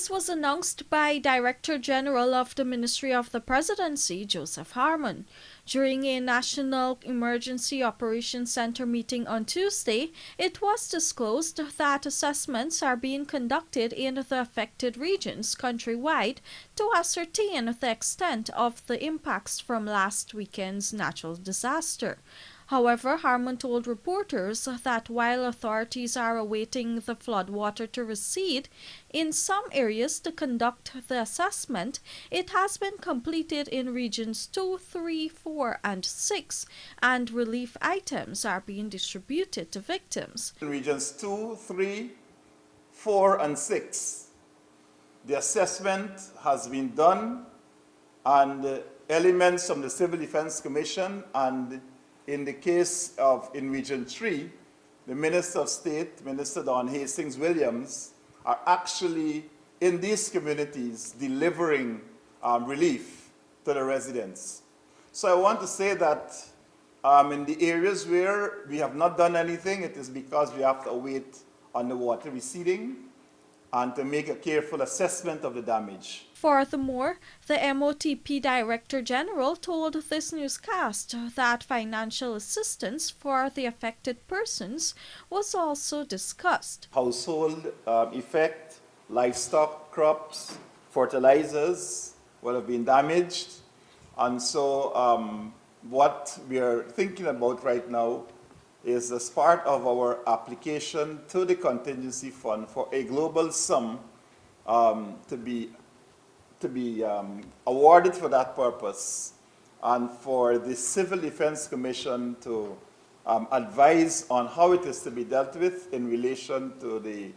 This was announced by Director General of the Ministry of the Presidency, Joseph Harmon. During a National Emergency Operations Center meeting on Tuesday, it was disclosed that assessments are being conducted in the affected regions countrywide to ascertain the extent of the impacts from last weekend's natural disaster. However, Harmon told reporters that while authorities are awaiting the floodwater to recede in some areas to conduct the assessment, it has been completed in regions 2, 3, 4, and 6, and relief items are being distributed to victims. In regions 2, 3, 4, and 6, the assessment has been done, and elements from the Civil Defense Commission, and in the case of in region 3, the Minister of State, Minister Don Hastings-Williams, are actually in these communities delivering relief to the residents. So I want to say that in the areas where we have not done anything, it is because we have to wait on the water receding and to make a careful assessment of the damage. Furthermore, the MOTP Director General told this newscast that financial assistance for the affected persons was also discussed. Household effect, livestock, crops, fertilizers will have been damaged, and so what we are thinking about right now is, as part of our application to the contingency fund, for a global sum to be awarded for that purpose, and for the Civil Defense Commission to advise on how it is to be dealt with in relation to the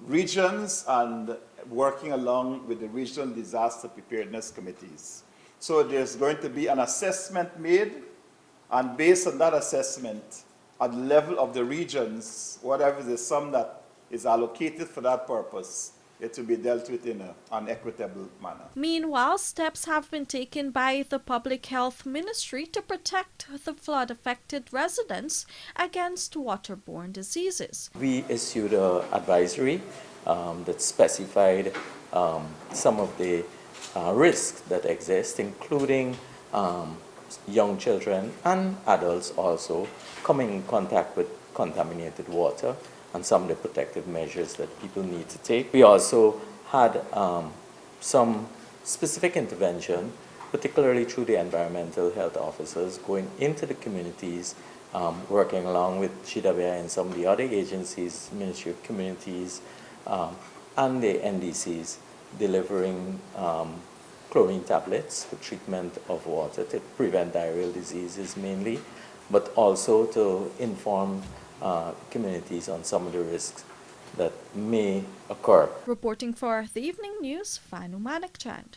regions and working along with the regional disaster preparedness committees. So there's going to be an assessment made, and based on that assessment, at the level of the regions, whatever the sum that is allocated for that purpose, it will be dealt with in an equitable manner. Meanwhile, steps have been taken by the Public Health Ministry to protect the flood-affected residents against waterborne diseases. We issued an advisory that specified some of the risks that exist, including young children and adults also coming in contact with contaminated water, and some of the protective measures that people need to take. We also had some specific intervention, particularly through the environmental health officers, going into the communities, working along with GWI and some of the other agencies, Ministry of Communities, and the NDCs, delivering chlorine tablets for treatment of water to prevent diarrheal diseases mainly, but also to inform communities on some of the risks that may occur. Reporting for the Evening News, Fanu Manikchand.